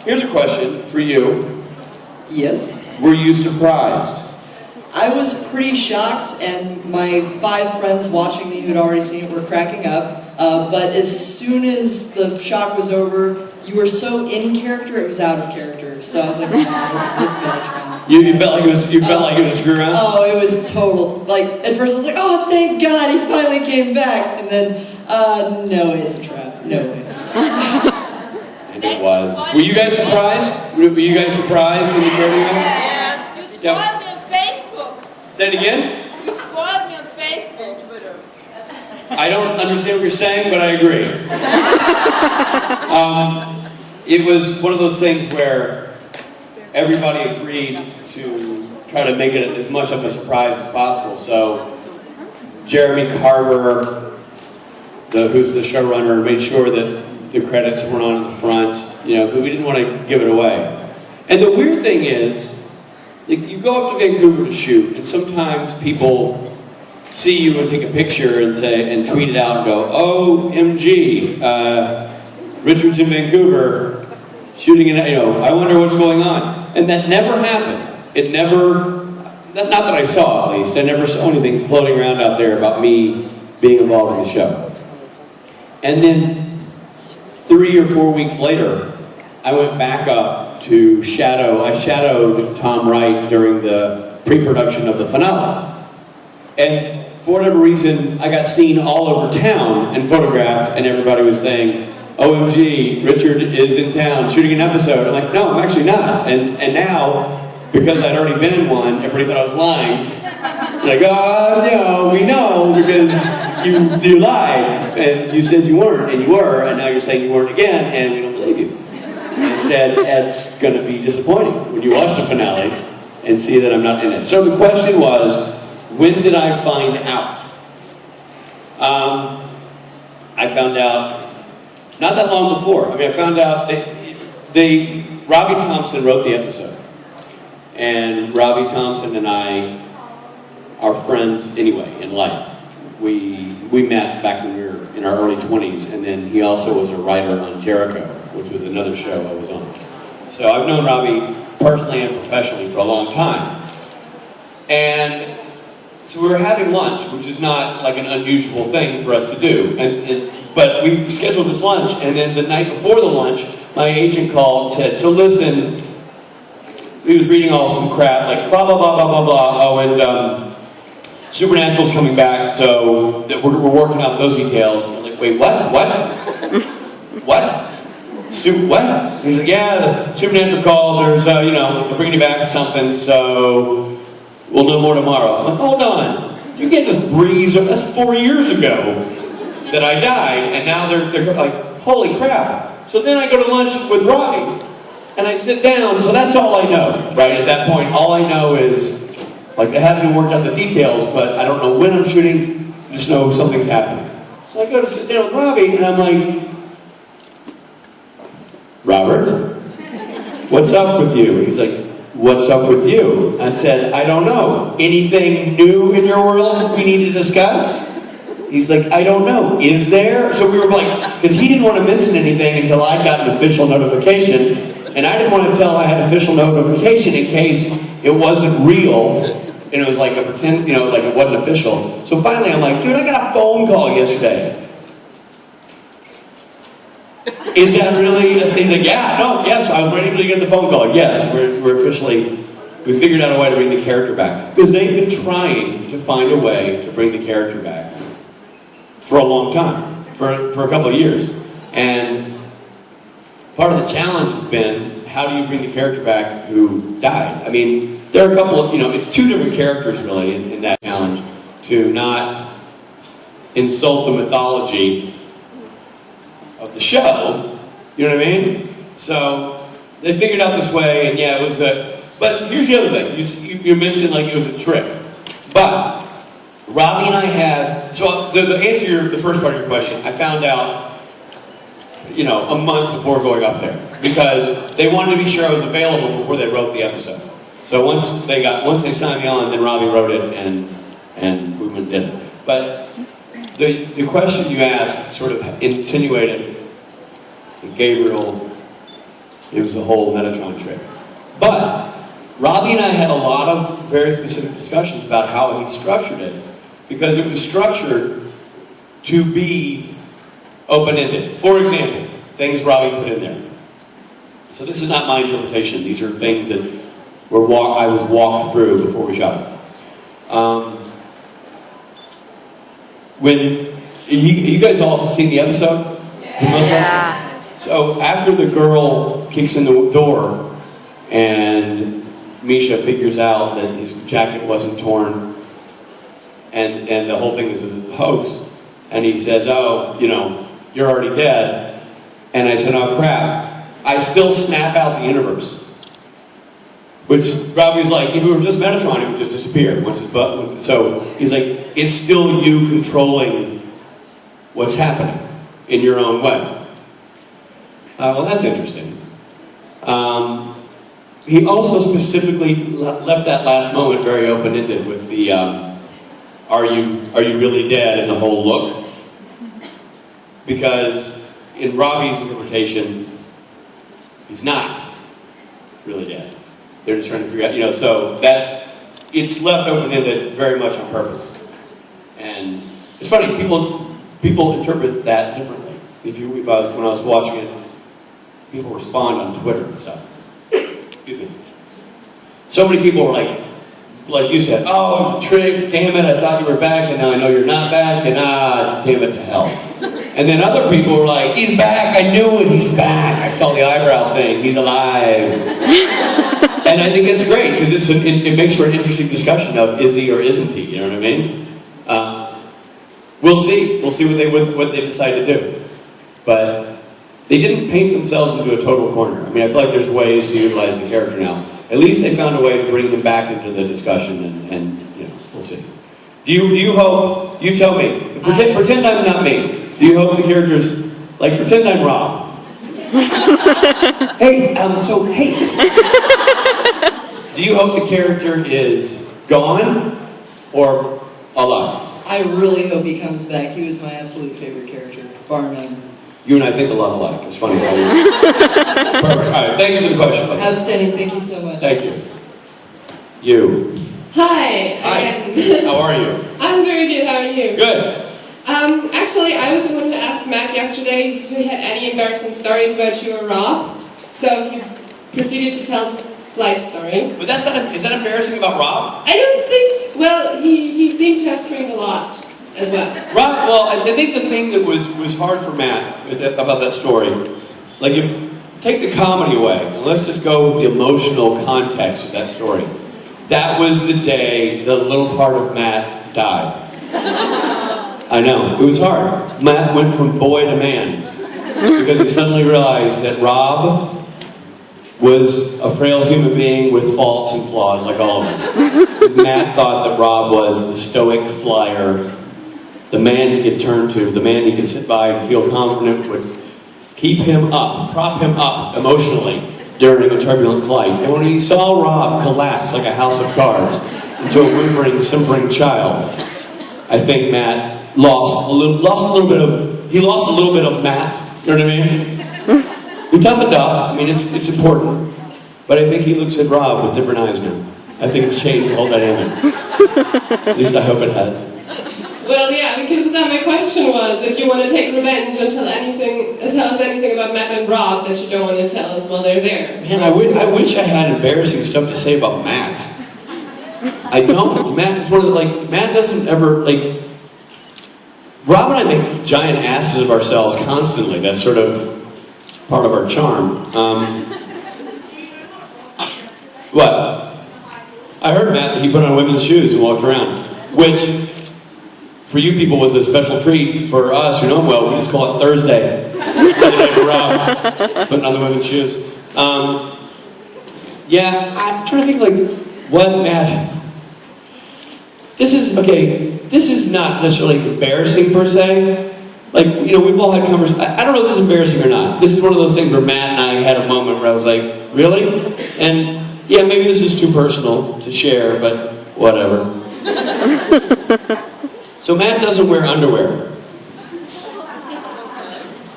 Here's a question for you. Yes. Were you surprised? I was pretty shocked, and my 5 friends watching me who'd already seen it were cracking up. But as soon as the shock was over, you were so in character, it was out of character. So I was like, nah, it's Metatron. You felt like it was a screw around? Oh, it was total. Like, at first I was like, oh, thank God, he finally came back. And then, no, it's a trap. No way. And it was. Were you guys surprised? Were you guys surprised when you heard it? Yeah. You spoiled me on Facebook. Say it again? You spoiled me on Facebook. Twitter. I don't understand what you're saying, but I agree. It was one of those things where everybody agreed to try to make it as much of a surprise as possible. So Jeremy Carver, who's the showrunner, made sure that the credits weren't on the front, because we didn't want to give it away. And the weird thing is, like, you go up to Vancouver to shoot, and sometimes people see you and take a picture and tweet it out and go, OMG, Richard's in Vancouver shooting, I wonder what's going on. And that never happened. It never, not that I saw at least, I never saw anything floating around out there about me being involved in the show. And then 3 or 4 weeks later, I went back up to I shadowed Tom Wright during the pre-production of the finale. And for whatever reason, I got seen all over town and photographed, and everybody was saying, OMG, Richard is in town shooting an episode. I'm like, no, I'm actually not. And now, because I'd already been in one, everybody thought I was lying. Like, no, we know, because you lied, and you said you weren't, and you were, and now you're saying you weren't again, and we don't believe you. I said, it's going to be disappointing when you watch the finale and see that I'm not in it. So the question was, when did I find out? I found out not that long before. I found out Robbie Thompson wrote the episode. And Robbie Thompson and I are friends anyway in life. We met back when we were in our early 20s, and then he also was a writer on Jericho, which was another show I was on. So I've known Robbie personally and professionally for a long time. And so we were having lunch, which is not like an unusual thing for us to do. But we scheduled this lunch, and then the night before the lunch, my agent called and said, so listen, he was reading all some crap, like blah, blah, blah, blah, blah, blah. Oh, and Supernatural's coming back, so we're working out those details. And I'm like, wait, what? What? What? What? He's like, yeah, the Supernatural called, there's, we're bringing you back to something, so we'll know more tomorrow. I'm like, hold on. You can't just breeze, that's 4 years ago that I died, and now they're like, holy crap. So then I go to lunch with Robbie, and I sit down, so that's all I know, right? At that point, all I know is, like, I haven't even worked out the details, but I don't know when I'm shooting, I just know something's happening. So I go to sit down with Robbie, and I'm like, Robert, what's up with you? He's like, what's up with you? I said, I don't know. Anything new in your world we need to discuss? He's like, I don't know. Is there? So we were like, because he didn't want to mention anything until I got an official notification, and I didn't want to tell I had official notification in case it wasn't real, and it was like a pretend, like it wasn't official. So finally I'm like, dude, I got a phone call yesterday. Is that really? He's like, yeah, no, yes, I was ready to get the phone call. Yes, we figured out a way to bring the character back. Because they've been trying to find a way to bring the character back for a long time, for a couple of years. And part of the challenge has been, how do you bring the character back who died? I mean, there are a couple of, it's 2 different characters really in that challenge, to not insult the mythology of the show, you know what I mean? So they figured out this way, and yeah, it was but here's the other thing, you mentioned like it was a trick, but Robbie and I had, so the answer to the first part of your question, I found out, a month before going up there, because they wanted to be sure I was available before they wrote the episode. So once they signed me on, then Robbie wrote it, and we went and did it. But the question you asked sort of insinuated that Gabriel It was a whole Metatron trip. But Robbie and I had a lot of very specific discussions about how he structured it, because it was structured to be open-ended. For example, things Robbie put in there. So this is not my interpretation. These are things that I was walked through before we shot it. When you guys all seen the episode? Yeah. So after the girl kicks in the door and Misha figures out that his jacket wasn't torn and the whole thing is a hoax, and he says, "Oh, you know, you're already dead," and I said, "Oh crap," I still snap out the universe. Which Robbie's like, if it were just Metatron, it would just disappear once it's button. So he's like, it's still you controlling what's happening in your own way. Well, that's interesting. He also specifically left that last moment very open-ended with the, are you really dead, and the whole look. Because in Robbie's interpretation, he's not really dead. They're just trying to figure out, you know, so it's left open-ended very much on purpose. And it's funny, people interpret that differently. When I was watching it, people respond on Twitter and stuff. Excuse me. So many people were like you said, "Oh, it was a trick, damn it, I thought you were back, and now I know you're not back, and damn it to hell." And then other people were like, "He's back, I knew it, he's back. I saw the eyebrow thing, he's alive." And I think it's great, because it makes for an interesting discussion of is he or isn't he, you know what I mean? We'll see what they decide to do. But they didn't paint themselves into a total corner. I mean, I feel like there's ways to utilize the character now. At least they found a way to bring him back into the discussion, and you know, we'll see. Do you hope, you tell me, pretend I'm not me. Do you hope the characters, like pretend I'm Rob? Hey, do you hope the character is gone or alive? I really hope he comes back. He was my absolute favorite character, bar none. You and I think a lot alike. It's funny how you... Perfect. All right, thank you for the question. Buddy. Outstanding. Thank you so much. Thank you. You. Hi. Hi. How are you? I'm very good. How are you? Good. Actually, I was the one who asked Matt yesterday if he had any embarrassing stories about you or Rob. So he proceeded to tell the flight story. But that's not... Is that embarrassing about Rob? I don't think... Well, he seemed to have screamed a lot as well. Rob, well, I think the thing that was hard for Matt about that story, like if... Take the comedy away, and let's just go with the emotional context of that story. That was the day the little part of Matt died. I know, it was hard. Matt went from boy to man, because he suddenly realized that Rob was a frail human being with faults and flaws like all of us. Matt thought that Rob was the stoic flyer, the man he could turn to, the man he could sit by and feel confident would keep him up, prop him up emotionally during a turbulent flight. And when he saw Rob collapse like a house of cards into a whimpering, simpering child, I think Matt lost a little bit of Matt. You know what I mean? He toughened up. I mean, it's important. But I think he looks at Rob with different eyes now. I think it's changed the whole dynamic. At least I hope it has. Well, yeah, because that my question was, if you want to take revenge and tell us anything about Matt and Rob that you don't want to tell us while they're there. Man, I wish I had embarrassing stuff to say about Matt. I don't. Matt is one of the, Matt doesn't ever, Rob and I make giant asses of ourselves constantly. That's sort of part of our charm. What? I heard Matt that he put on women's shoes and walked around, which... For you people was a special treat. For us who know him well, we just call it Thursday. Thursday for Rob, putting on the women's shoes. Yeah, I'm trying to think what Matt... This is not necessarily embarrassing per se. We've all had conversations. I don't know if this is embarrassing or not. This is one of those things where Matt and I had a moment where I was like, really? And yeah, maybe this is too personal to share, but whatever. So Matt doesn't wear underwear.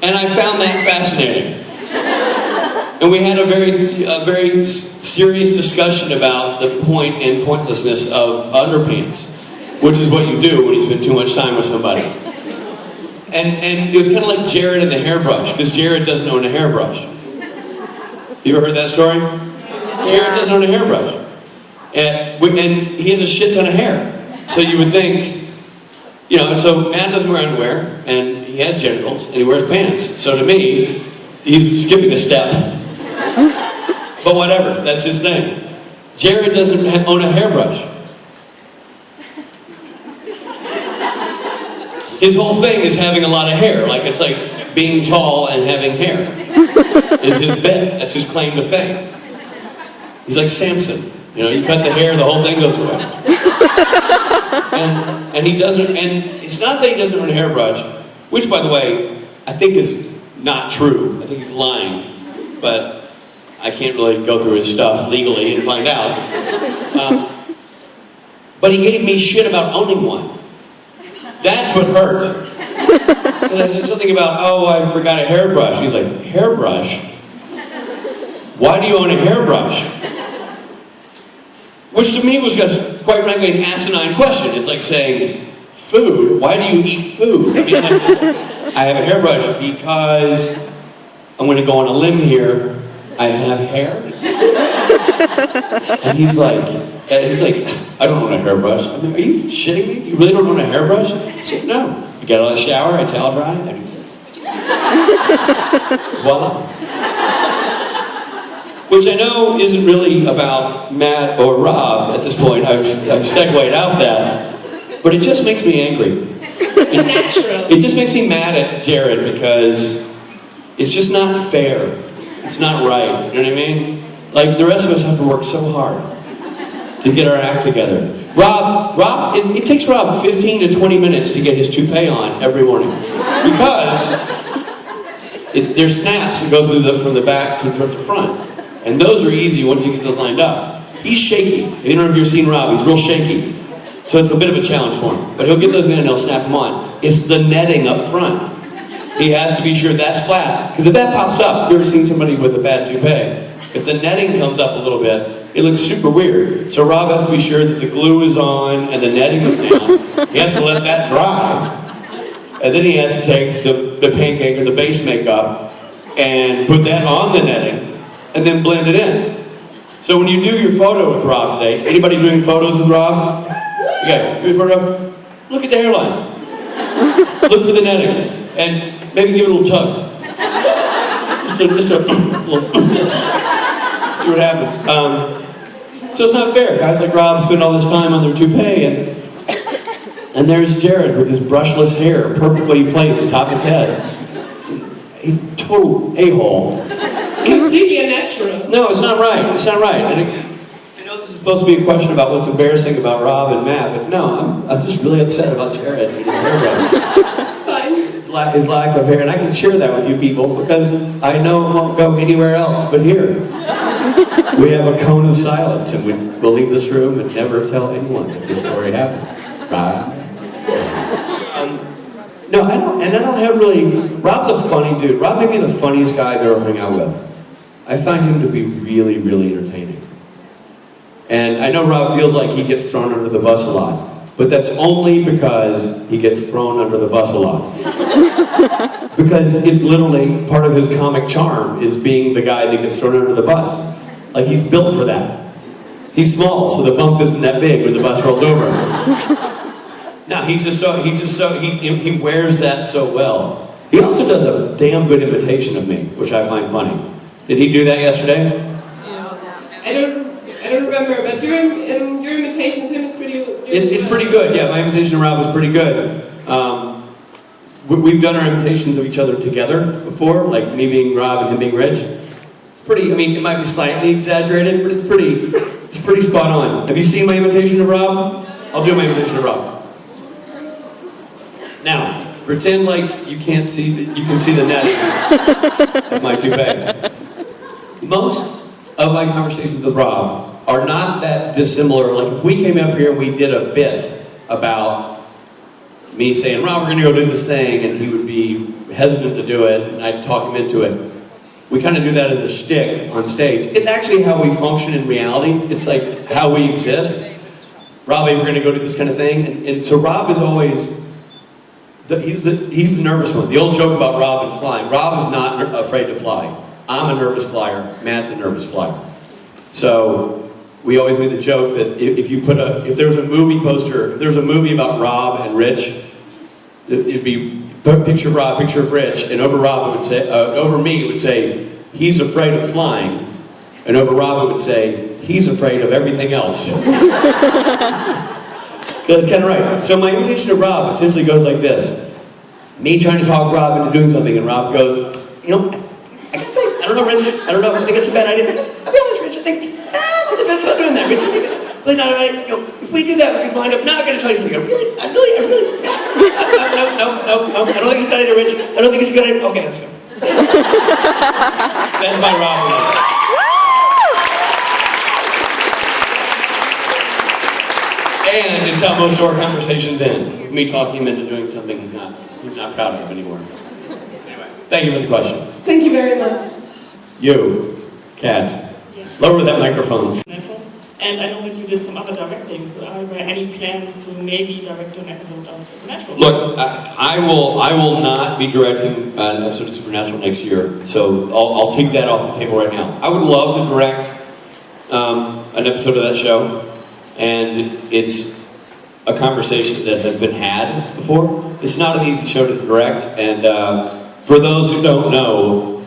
And I found that fascinating. And we had a very serious discussion about the point and pointlessness of underpants, which is what you do when you spend too much time with somebody. And it was kind of like Jared and the hairbrush, because Jared doesn't own a hairbrush. You ever heard that story? Yeah. Jared doesn't own a hairbrush. And he has a shit ton of hair. So you would think, you know, so Matt doesn't wear underwear, and he has genitals, and he wears pants. So to me, he's skipping a step. But whatever, that's his thing. Jared doesn't own a hairbrush. His whole thing is having a lot of hair. Like, it's like being tall and having hair. Is his bit. That's his claim to fame. He's like Samson. You know, you cut the hair, the whole thing goes away. And he doesn't, and it's not that he doesn't own a hairbrush, which, by the way, I think is not true. I think he's lying. But I can't really go through his stuff legally and find out. But he gave me shit about owning one. That's what hurt. Because I said something about, oh, I forgot a hairbrush. He's like, hairbrush? Why do you own a hairbrush? Which to me was just, quite frankly, an asinine question. It's like saying, food? Why do you eat food? I mean, like, I have a hairbrush because I'm going to go on a limb here. I have hair. And he's like, I don't own a hairbrush. I mean, are you shitting me? You really don't own a hairbrush? I said, no. I get out of the shower, I towel dry, I do this. Voila. Which I know isn't really about Matt or Rob at this point. I've segued out that. But it just makes me angry. It's natural. It just makes me mad at Jared because it's just not fair. It's not right. You know what I mean? Like, the rest of us have to work so hard to get our act together. It takes Rob 15 to 20 minutes to get his toupee on every morning. Because there's snaps that go from the back towards the front. And those are easy once you get those lined up. He's shaky. I don't know if you've seen Rob, he's real shaky. So it's a bit of a challenge for him. But he'll get those in and he'll snap them on. It's the netting up front. He has to be sure that's flat. Because if that pops up, you ever seen somebody with a bad toupee? If the netting comes up a little bit, it looks super weird. So Rob has to be sure that the glue is on and the netting is down. He has to let that dry. And then he has to take the pancake or the base makeup and put that on the netting and then blend it in. So when you do your photo with Rob today, anybody doing photos with Rob? Okay, do your photo. Look at the hairline. Look for the netting. And maybe give it a little tug. Just a little, see what happens. So it's not fair. Guys like Rob spend all this time on their toupee, and there's Jared with his brushless hair perfectly placed atop his head. He's a total a-hole. It's completely unnatural. No, it's not right. It's not right. And I know this is supposed to be a question about what's embarrassing about Rob and Matt, but no, I'm just really upset about Jared and his hairbrush. It's fine. His lack of hair, and I can share that with you people because I know it won't go anywhere else but here. We have a cone of silence, and we'll leave this room and never tell anyone that this story happened. Right? No, I don't have really. Rob's a funny dude. Rob may be the funniest guy I've ever hung out with. I find him to be really, really entertaining. And I know Rob feels like he gets thrown under the bus a lot. But that's only because he gets thrown under the bus a lot. Because it's literally part of his comic charm is being the guy that gets thrown under the bus. Like, he's built for that. He's small, so the bump isn't that big when the bus rolls over. No, he wears that so well. He also does a damn good imitation of me, which I find funny. Did he do that yesterday? I don't remember, but your imitation of him is pretty good. It's pretty good, yeah. My imitation of Rob was pretty good. We've done our imitations of each other together before, like me being Rob and him being Rich. It's pretty, I mean, it might be slightly exaggerated, but it's pretty spot on. Have you seen my imitation of Rob? I'll do my imitation of Rob. Now, pretend like you can see the net of my toupee. Most of my conversations with Rob are not that dissimilar. Like, if we came up here and we did a bit about me saying, Rob, we're going to go do this thing, and he would be hesitant to do it, and I'd talk him into it. we kind of do that as a shtick on stage. It's actually how we function in reality. It's like how we exist. Robbie, we're going to go do this kind of thing. And so Rob is always, he's the nervous one. The old joke about Rob and flying. Rob is not afraid to fly. I'm a nervous flyer. Matt's a nervous flyer. So we always made the joke that if there was a movie poster, if there was a movie about Rob and Rich, it'd be picture of Rob, picture of Rich, and over Rob it would say, over me it would say, he's afraid of flying, and over Rob it would say, he's afraid of everything else. That's kind of right. So my invitation to Rob essentially goes like this: me trying to talk Rob into doing something, and Rob goes, I gotta say, I don't know, Rich, I don't know, I think it's a bad idea. I'll be honest, Rich, I think, I'm on the fence about doing that, Rich. I think it's really not right. If we do that, we can wind up not going to tell you something. I really, no, I don't think it's a good idea, Rich. I don't think it's a good idea. Okay, let's go. That's my Rob. And it's how most of our conversations end, with me talking him into doing something he's not proud of anymore. Anyway, thank you for the question. Thank you very much. You, Kat, lower that microphone. And I know that you did some other directing, so are there any plans to maybe direct an episode of Supernatural? Look, I will not be directing an episode of Supernatural next year, so I'll take that off the table right now. I would love to direct an episode of that show, and it's a conversation that has been had before. It's not an easy show to direct, and for those who don't know,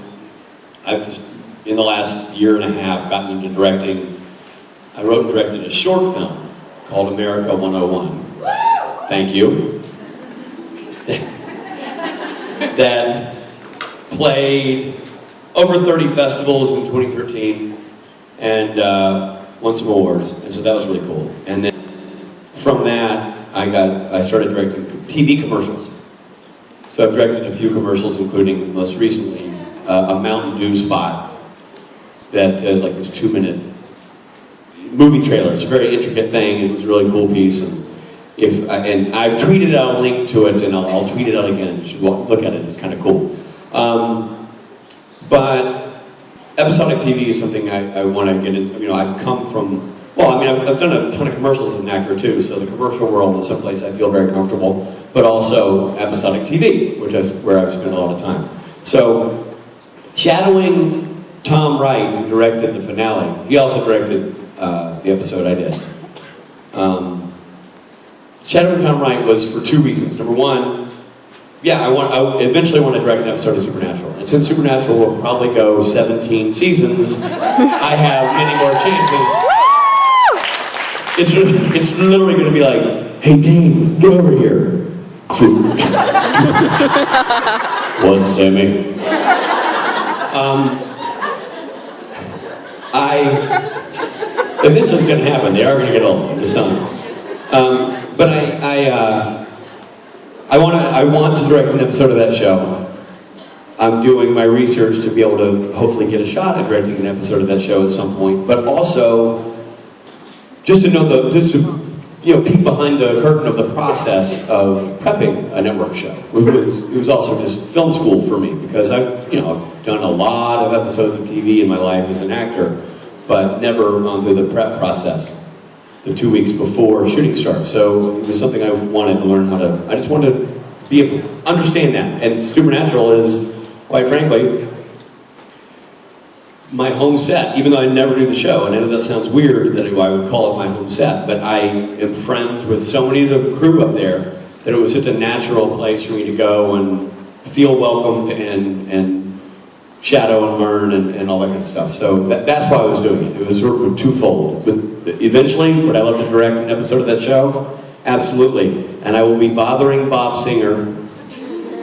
I've just, in the last year and a half, gotten into directing. I wrote and directed a short film called America 101. Thank you. That played over 30 festivals in 2013 and won some awards. And so that was really cool. And then from that, I started directing TV commercials. So I've directed a few commercials, including most recently a Mountain Dew spot that is like this 2-minute movie trailer. It's a very intricate thing. It was a really cool piece, and I've tweeted out a link to it, and I'll tweet it out again. You should look at it. It's kind of cool. But episodic TV is something I want to get into. I've come from. Well, I've done a ton of commercials as an actor too. So the commercial world is someplace I feel very comfortable. But also episodic TV, which is where I've spent a lot of time. So shadowing Tom Wright, who directed the finale, he also directed the episode I did. Shadowing Tom Wright was for 2 reasons. Number one, I eventually want to direct an episode of Supernatural. And since Supernatural will probably go 17 seasons, I have many more chances. It's literally going to be like, hey Dean, get over here. What, Sammy? Eventually it's going to happen. They are going to get old. I'm just telling you. But I want to direct an episode of that show. I'm doing my research to be able to hopefully get a shot at directing an episode of that show at some point. But also, just to peek behind the curtain of the process of prepping a network show. It was also just film school for me because I've done a lot of episodes of TV in my life as an actor, but never gone through the prep process, the 2 weeks before shooting starts. So it was something I wanted to learn how to. I just wanted to be able to understand that. And Supernatural is, quite frankly, my home set, even though I never do the show. And I know that sounds weird that I would call it my home set, but I am friends with so many of the crew up there that it was such a natural place for me to go and feel welcomed and shadow and learn and all that kind of stuff. So that's why I was doing it. It was sort of twofold. But eventually, would I love to direct an episode of that show? Absolutely. And I will be bothering Bob Singer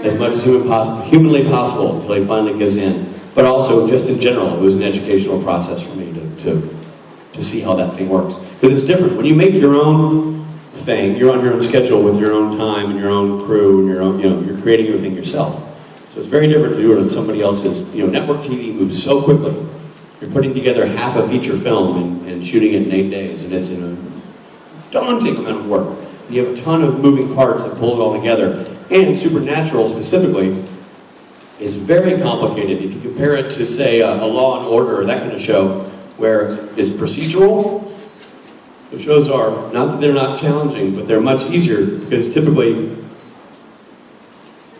as much as humanly possible until he finally gets in. But also, just in general, it was an educational process for me to see how that thing works. Because it's different. When you make your own thing, you're on your own schedule with your own time and your own crew and your own, you're creating everything yourself. So it's very different to do it on somebody else's. Network TV moves so quickly. You're putting together half a feature film and shooting it in 8 days, and it's a daunting amount of work. And you have a ton of moving parts that pull it all together. And Supernatural specifically is very complicated. If you compare it to, say, a Law and Order or that kind of show, where it's procedural, the shows are, not that they're not challenging, but they're much easier, because typically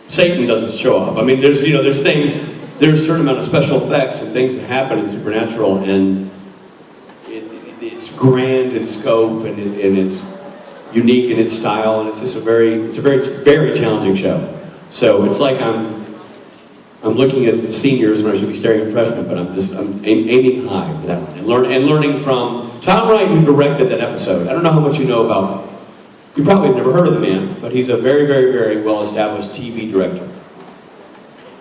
Satan doesn't show up. I mean, there's things, there's a certain amount of special effects and things that happen in Supernatural, and it's grand in scope, and it's unique in its style, and it's just a very challenging show. So it's like I'm looking at seniors when I should be staring at freshmen, but I'm aiming high for that one, and learning from Tom Wright, who directed that episode. I don't know how much you know about. You probably have never heard of the man, but he's a very, very, very well-established TV director.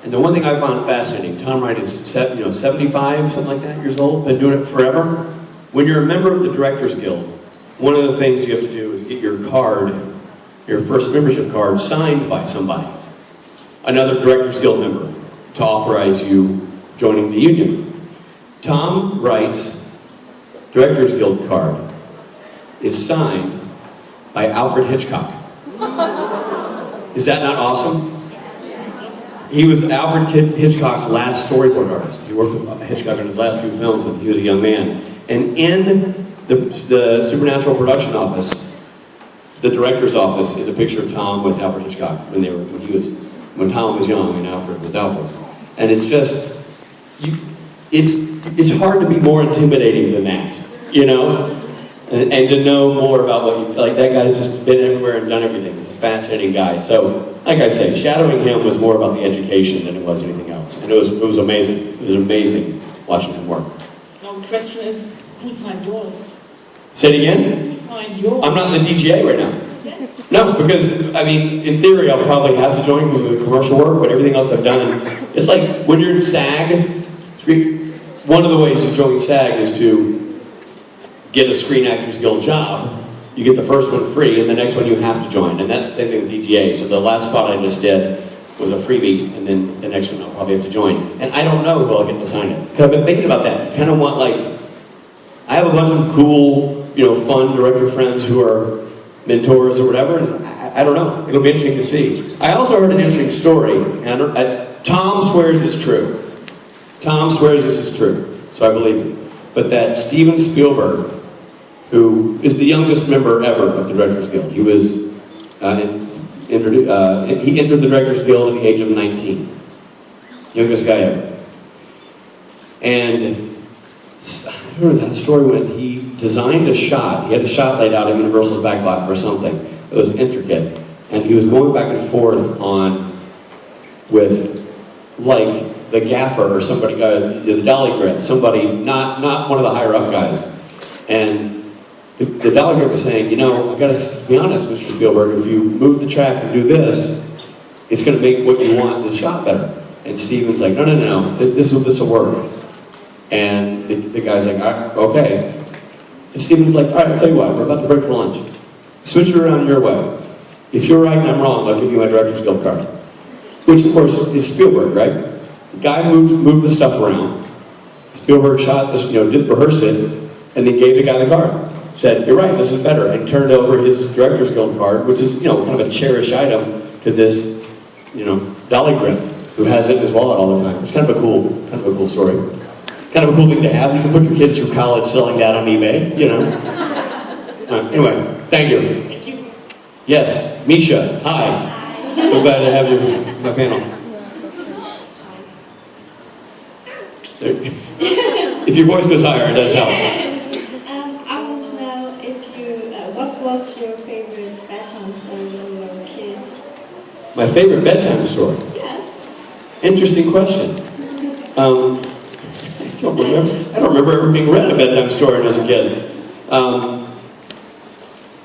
And the one thing I found fascinating, Tom Wright is 75, something like that, years old, been doing it forever. When you're a member of the Directors Guild, one of the things you have to do is get your card, your first membership card, signed by somebody, another Directors Guild member, to authorize you joining the union. Tom Wright's Directors Guild card is signed by Alfred Hitchcock. Is that not awesome? He was Alfred Hitchcock's last storyboard artist. He worked with Hitchcock on his last few films when he was a young man. And in the Supernatural production office, the director's office, is a picture of Tom with Alfred Hitchcock when Tom was young and Alfred was Alfred. And it's just, it's hard to be more intimidating than that, you know? And to know more about what you, like, that guy's just been everywhere and done everything. He's a fascinating guy. So, like I say, shadowing him was more about the education than it was anything else. And it was amazing. It was amazing watching him work. Now the question is, who signed yours? Say it again? Who signed yours? I'm not in the DGA right now. No, because, I mean, in theory, I'll probably have to join because of the commercial work, but everything else I've done, it's like when you're in SAG, one of the ways to join SAG is to get a Screen Actors Guild job. You get the first one free, and the next one you have to join, and that's the same thing with DGA. So the last spot I just did was a freebie, and then the next one I'll probably have to join. And I don't know who I'll get to sign it. Because I've been thinking about that. I kind of want, like, I have a bunch of cool, fun director friends who are mentors or whatever, and I don't know. It'll be interesting to see. I also heard an interesting story, and Tom swears it's true. Tom swears this is true, so I believe it. But that Steven Spielberg, who is the youngest member ever of the Directors Guild, he was he entered the Directors Guild at the age of 19, youngest guy ever. And I remember that story when he designed a shot. He had a shot laid out in Universal's backlot for something. It was intricate. And he was going back and forth with, like, the gaffer or somebody, the dolly grip, somebody, not one of the higher up guys. And the dolly grip was saying, I gotta be honest, Mr. Spielberg, if you move the track and do this, it's gonna make what you want, the shot, better. And Steven's like, no, this will work. And the guy's like, okay. And Steven's like, all right, I'll tell you what, we're about to break for lunch. Switch it around your way. If you're right and I'm wrong, I'll give you my Director's Guild card. Which, of course, is Spielberg, right? The guy moved the stuff around. Spielberg shot this, rehearsed it, and then gave the guy the card. Said, you're right, this is better. And turned over his Director's Guild card, which is, kind of a cherished item, to this, dolly grip, who has it in his wallet all the time. It's kind of a cool story. Kind of a cool thing to have. You can put your kids through college selling that on eBay, Anyway, thank you. Thank you. Yes, Misha, hi. So glad to have you on my panel. If your voice goes higher, it does help. I want to know what was your favorite bedtime story when you were a kid? My favorite bedtime story? Yes. Interesting question. I don't remember ever being read a bedtime story as a kid.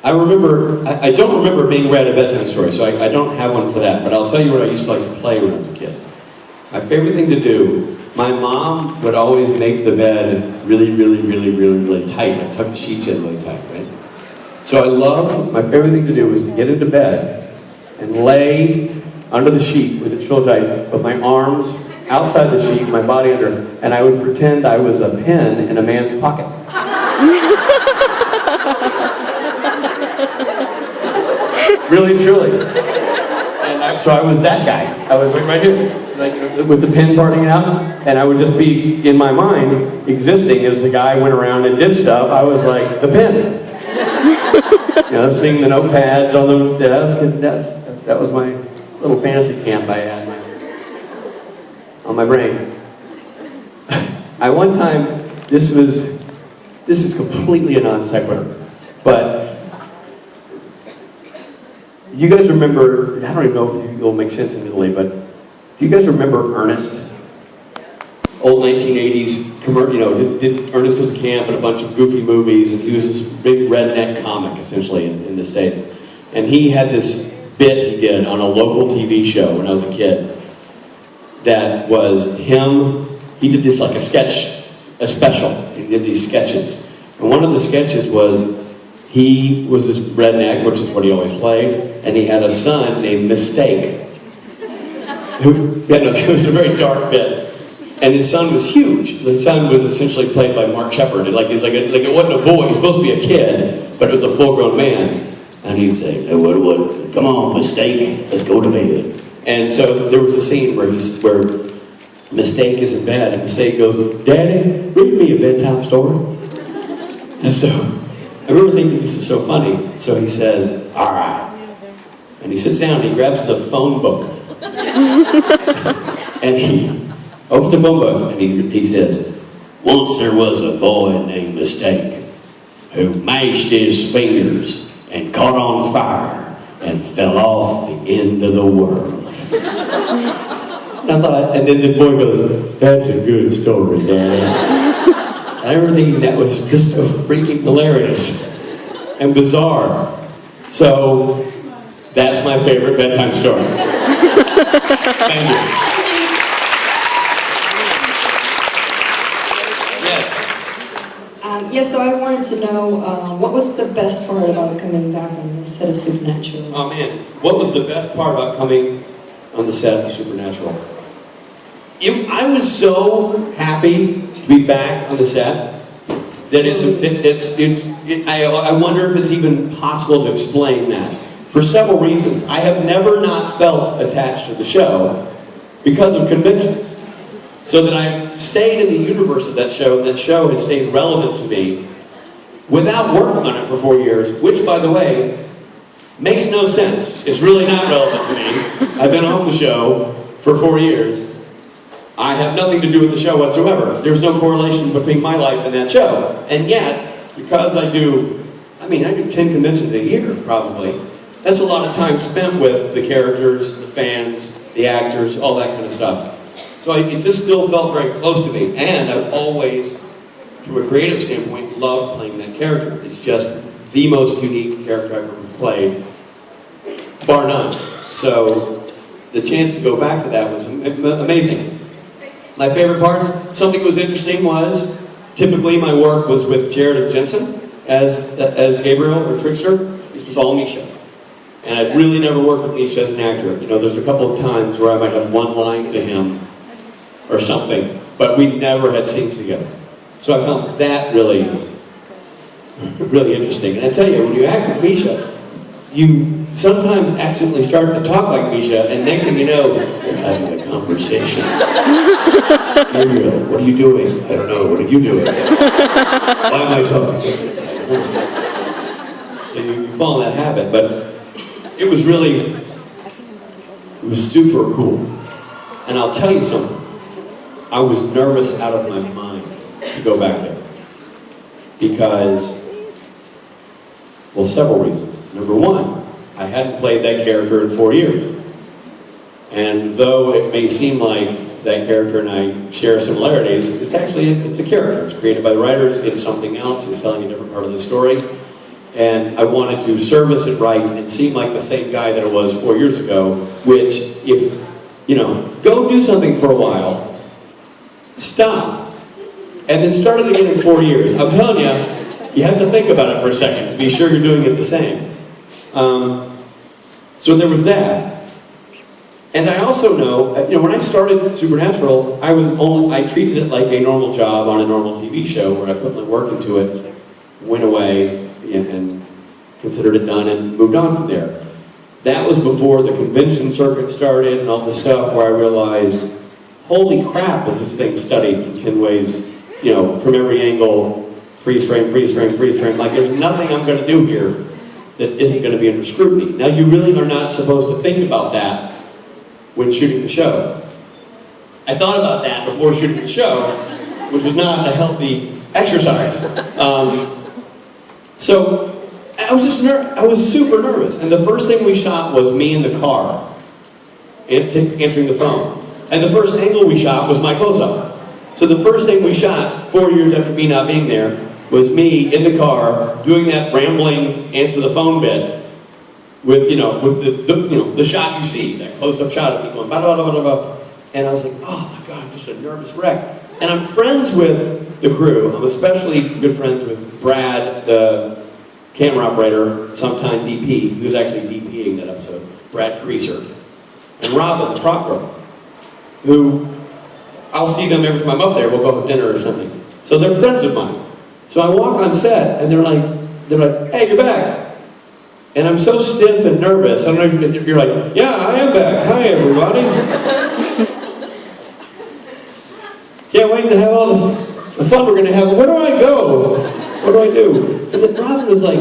I don't remember being read a bedtime story, so I don't have one for that, but I'll tell you what I used to like to play when I was a kid. My favorite thing to do, my mom would always make the bed really, really, really, really, really tight. I'd tuck the sheets in really tight, right? So my favorite thing to do was to get into bed and lay under the sheet with it so tight, with my arms outside the sheet, my body under, and I would pretend I was a pen in a man's pocket. Really, truly. And So I was that guy. I was right here, like with the pin parting out, and I would just be in my mind existing as the guy went around and did stuff. I was like the pin, seeing the notepads on the desk, and that was my little fantasy camp I had on my brain. I one time, this is completely a non sequitur, but you guys remember, I don't even know if it will make sense in Italy, but do you guys remember Ernest? Old 1980s, did Ernest Goes to Camp and a bunch of goofy movies, and he was this big redneck comic, essentially, in the States. And he had this bit he did on a local TV show when I was a kid that was him, he did this like a special. He did these sketches. And one of the sketches was, he was this redneck, which is what he always played, and he had a son named Mistake. It was a very dark bit. And his son was huge. His son was essentially played by Mark Shepard. It wasn't a boy, he was supposed to be a kid, but it was a full-grown man. And he'd say, "What? Come on, Mistake, let's go to bed." And so there was a scene where Mistake is in bed, and Mistake goes, "Daddy, read me a bedtime story." And so I remember thinking, this is so funny. So he says, "All right." And he sits down and he grabs the phone book. And he opens the phone book and he says, "Once there was a boy named Mistake who mashed his fingers and caught on fire and fell off the end of the world." And then the boy goes, "That's a good story, Dad." I remember thinking that was just so freaking hilarious and bizarre. So, that's my favorite bedtime story. Thank you. Yes. Yes, so I wanted to know what was the best part about coming back on the set of Supernatural? Oh man, what was the best part about coming on the set of Supernatural? I was so happy to be back on the set that I wonder if it's even possible to explain that. For several reasons. I have never not felt attached to the show because of conventions. So that I've stayed in the universe of that show, and that show has stayed relevant to me without working on it for 4 years, which, by the way, makes no sense. It's really not relevant to me. I've been off the show for 4 years. I have nothing to do with the show whatsoever. There's no correlation between my life and that show. And yet, because I do 10 conventions a year, probably. That's a lot of time spent with the characters, the fans, the actors, all that kind of stuff. So it just still felt very close to me. And I've always, from a creative standpoint, loved playing that character. It's just the most unique character I've ever played, bar none. So the chance to go back to that was amazing. My favorite parts, something that was interesting was, typically my work was with Jared and Jensen as Gabriel or Trickster. This was all Misha. And I'd really never worked with Misha as an actor. There's a couple of times where I might have one line to him or something, but we never had scenes together. So I found that really, really interesting. And I tell you, when you act with Misha, you sometimes accidentally start to talk like Misha, and next thing you know, you're having a conversation. Gabriel, what are you doing? I don't know. What are you doing? Why am I talking? So you fall in that habit, but it was super cool. And I'll tell you something. I was nervous out of my mind to go back there. Because, well, several reasons. Number one, I hadn't played that character in 4 years. And though it may seem like that character and I share similarities, it's a character. It's created by the writers, it's something else, it's telling a different part of the story. And I wanted to service it right and seem like the same guy that it was 4 years ago, which, go do something for a while, stop, and then start it again in 4 years. I'm telling you, you have to think about it for a second to be sure you're doing it the same. So there was that. And I also know, when I started Supernatural, I treated it like a normal job on a normal TV show where I put my work into it, went away, and considered it done and moved on from there. that was before the convention circuit started and all the stuff where I realized, holy crap, is this thing studied from 10 ways, you know, from every angle, freeze frame, freeze frame, freeze frame. Like, there's nothing I'm going to do here that isn't going to be under scrutiny. Now, you really are not supposed to think about that when shooting the show. I thought about that before shooting the show, which was not a healthy exercise. So I was just I was super nervous. And the first thing we shot was me in the car, answering the phone. And the first angle we shot was my close-up. So the first thing we shot, 4 years after me not being there, was me in the car doing that rambling answer the phone bit with, you know, with the shot you see, that close-up shot of me going blah, blah, blah, blah, blah. And I was like, oh my God, I'm just a nervous wreck. And I'm friends with the crew. I'm especially good friends with Brad, the camera operator, sometime DP. He was actually DPing that episode. Brad Creaser. And Robin, the prop girl, who I'll see them every time I'm up there. We'll go have dinner or something. So they're friends of mine. So I walk on set, and they're like, hey, you're back. And I'm so stiff and nervous. I don't know if you're like, yeah, I am back. Hi, everybody. Can't wait to have all the fun we're going to have. Where do I go? What do I do? And then Robin was like,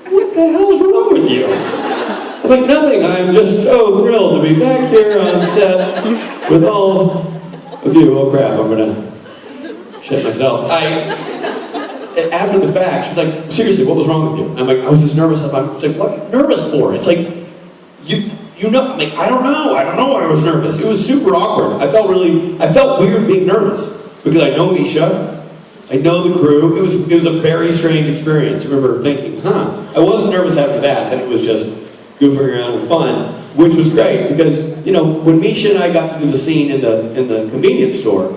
what the hell's wrong with you? I'm like, nothing. I'm just so thrilled to be back here on set with all of you. Oh, crap. I'm going to shit myself. After the fact, she's like, seriously, what was wrong with you? I'm like, I was just nervous. It's like, what nervous for? It's like, you know, like, I don't know why I was nervous. It was super awkward. I felt weird being nervous because I know Misha, I know the crew. It was a very strange experience. I remember thinking, I wasn't nervous after that. Then it was just goofing around and fun, which was great because, you know, when Misha and I got to do the scene in the convenience store,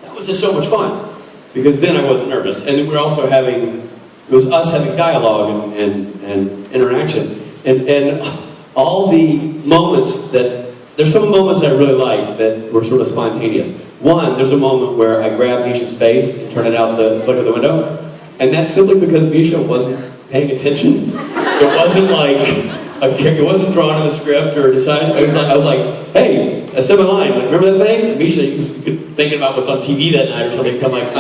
that was just so much fun because then I wasn't nervous. And then we were also it was us having dialogue and interaction. And all the moments there's some moments I really liked that were sort of spontaneous. One, there's a moment where I grabbed Misha's face and turned it out the look of the window. And that's simply because Misha wasn't paying attention. It wasn't like, it wasn't drawn in the script or decided. I was like, hey, I said my line. Like, remember that thing? And Misha, you was thinking about what's on TV that night or something. So I'm like,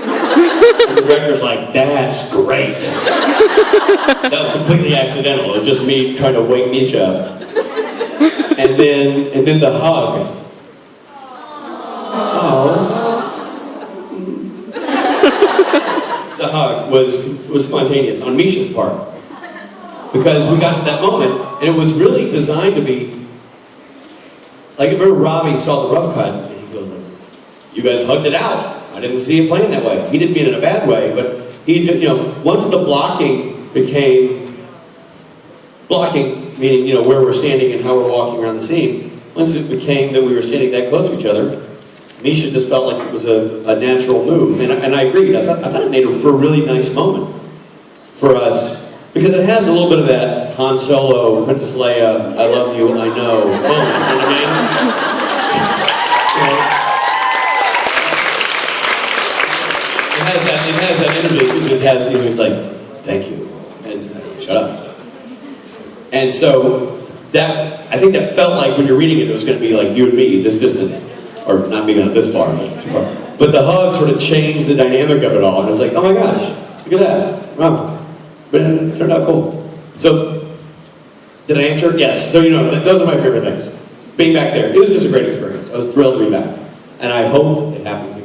And the director's like, that's great. That was completely accidental. It was just me trying to wake Misha up. And then the hug. The hug was spontaneous on Misha's part. Because we got to that moment, and it was really designed to be, like, I remember Robbie saw the rough cut, and he goes, like, you guys hugged it out. I didn't see it playing that way. He didn't mean it in a bad way, but he just, you know, once the blocking became, meaning, you know, where we're standing and how we're walking around the scene, once it became that we were standing that close to each other, Misha just felt like it was a natural move, and I agreed. I thought it made it for a really nice moment for us, because it has a little bit of that Han Solo, Princess Leia, I love you, I know moment, you know what I mean? It has that energy, because it has, you know, he's like, thank you, and I was like, shut up. And so, I think that felt like when you're reading it was going to be like you and me, this distance. Or not maybe not this far, but too far. But the hug sort of changed the dynamic of it all. And it's like, oh my gosh, look at that. Wow. But it turned out cool. So, did I answer? Yes. So, you know, those are my favorite things. Being back there, it was just a great experience. I was thrilled to be back. And I hope it happens again.